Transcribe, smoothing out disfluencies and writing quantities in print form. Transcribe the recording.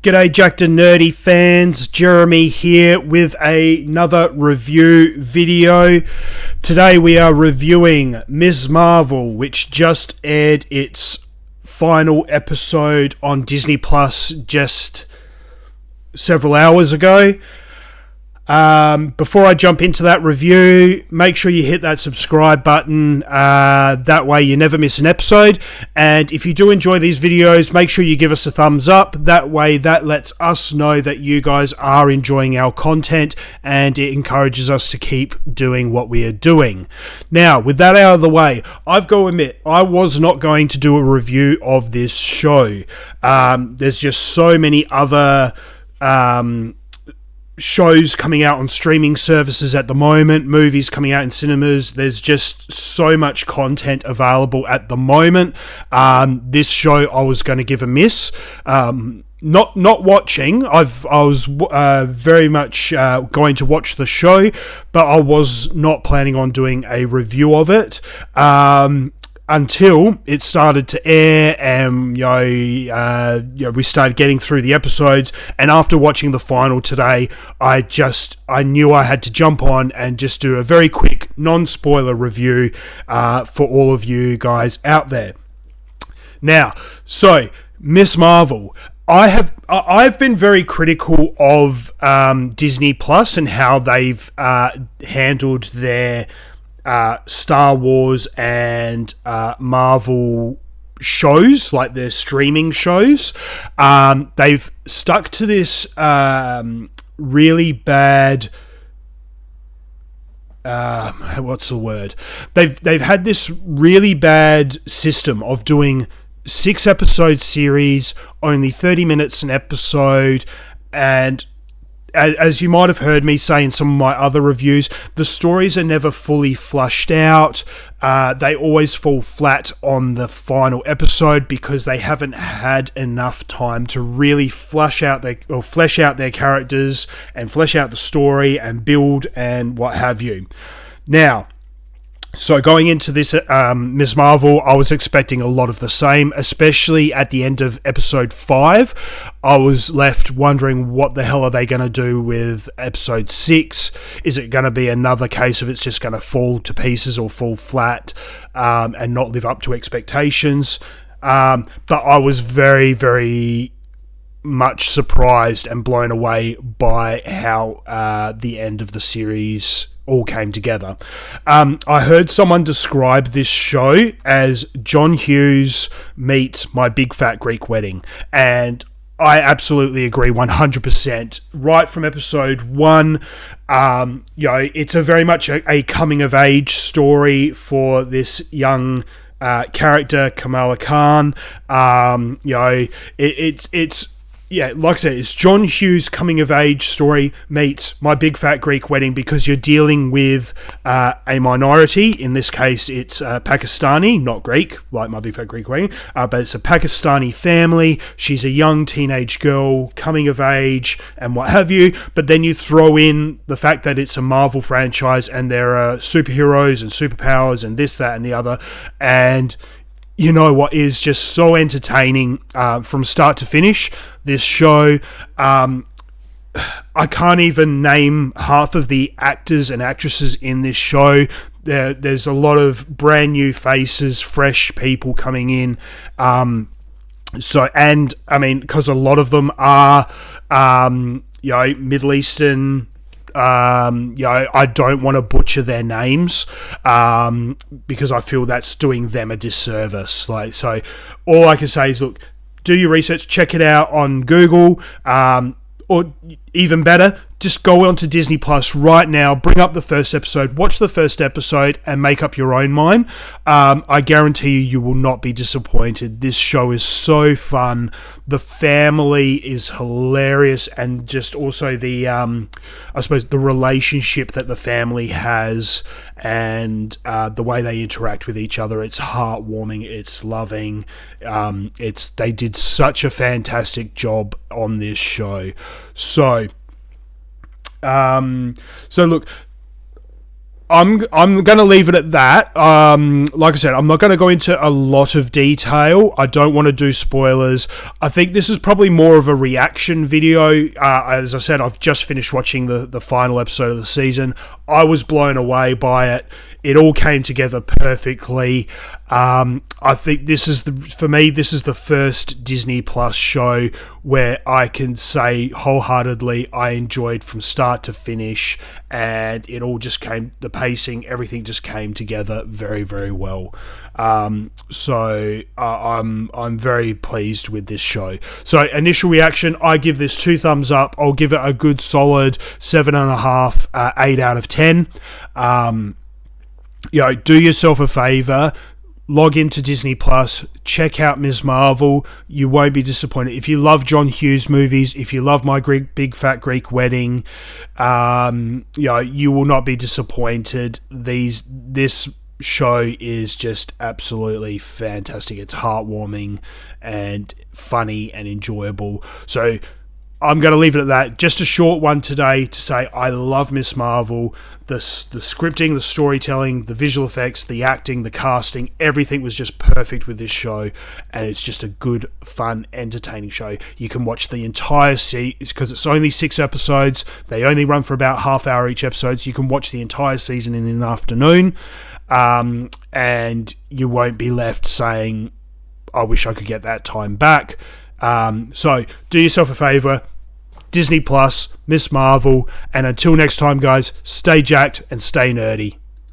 G'day Jackednnerdy fans, Jeremy here with another review video. Today we are reviewing Ms. Marvel, which just aired its final episode on Disney Plus just several hours ago. Before I jump into that review, make sure you hit that subscribe button. That way you never miss an episode. And if you do enjoy these videos, make sure you give us a thumbs up. That way that lets us know that you guys are enjoying our content and it encourages us to keep doing what we are doing. Now, with that out of the way, I've got to admit, I was not going to do a review of this show. There's just so many other shows coming out on streaming services at the moment, movies coming out in cinemas. There's just so much content available at the moment. This show I was going to give a miss. Not watching. I was very much going to watch the show, but I was not planning on doing a review of it. Until it started to air and we started getting through the episodes, and after watching the final today, I knew I had to jump on and just do a very quick non-spoiler review for all of you guys out there. Now, so Ms. Marvel, I've been very critical of Disney Plus and how they've handled their Star Wars and Marvel shows, like their streaming shows. They've stuck to this really bad what's the word? They've had this really bad system of doing 6-episode series, only 30 minutes an episode, and as you might have heard me say in some of my other reviews, the stories are never fully flushed out. They always fall flat on the final episode because they haven't had enough time to really flesh out their characters and flesh out the story and build and what have you. Now, so going into this Ms. Marvel, I was expecting a lot of the same, especially at the end of episode 5. I was left wondering what the hell are they going to do with episode 6? Is it going to be another case of it's just going to fall to pieces or fall flat and not live up to expectations? But I was very, very much surprised and blown away by how the end of the series all came together. I heard someone describe this show as John Hughes meets My Big Fat Greek Wedding, and I absolutely agree 100%. Right from episode 1, it's a very much a coming of age story for this young character, Kamala Khan. Like I said, it's John Hughes' coming-of-age story meets My Big Fat Greek Wedding, because you're dealing with a minority. In this case, it's Pakistani, not Greek, like My Big Fat Greek Wedding, but it's a Pakistani family. She's a young teenage girl, coming of age, and what have you. But then you throw in the fact that it's a Marvel franchise, and there are superheroes and superpowers and this, that, and the other, and you know what is just so entertaining from start to finish. This show, I can't even name half of the actors and actresses in this show. There's a lot of brand new faces, fresh people coming in. Because a lot of them are, Middle Eastern. I don't want to butcher their names because I feel that's doing them a disservice. So all I can say is, look, do your research, check it out on Google, or even better, just go onto Disney Plus right now, bring up the first episode, watch the first episode, and make up your own mind. I guarantee you will not be disappointed. This show is so fun. The family is hilarious, and just also the, the relationship that the family has, and the way they interact with each other. It's heartwarming. It's loving. They did such a fantastic job on this show. So look, I'm going to leave it at that. Like I said, I'm not going to go into a lot of detail. I don't want to do spoilers. I think this is probably more of a reaction video. As I said, I've just finished watching the final episode of the season. I was blown away by it. It all came together perfectly. I think this is the first Disney Plus show where I can say wholeheartedly I enjoyed from start to finish, and it all just the pacing, everything just came together very, very well. So I'm very pleased with this show. So initial reaction, I give this 2 thumbs up. I'll give it a good solid 7.5, 8 out of 10. Do yourself a favor, log into Disney Plus, check out Ms. Marvel. You won't be disappointed. If you love John Hughes movies, if you love My Big Fat Greek Wedding, you will not be disappointed. This show is just absolutely fantastic. It's heartwarming and funny and enjoyable. So I'm going to leave it at that. Just a short one today to say I love Ms. Marvel. The scripting, the storytelling, the visual effects, the acting, the casting, everything was just perfect with this show, and it's just a good, fun, entertaining show. You can watch the entire season, because it's only 6 episodes. They only run for about half hour each episode, so you can watch the entire season in an afternoon, and you won't be left saying, I wish I could get that time back. So do yourself a favor, Disney Plus, Ms. Marvel, and until next time, guys, stay jacked and stay nerdy.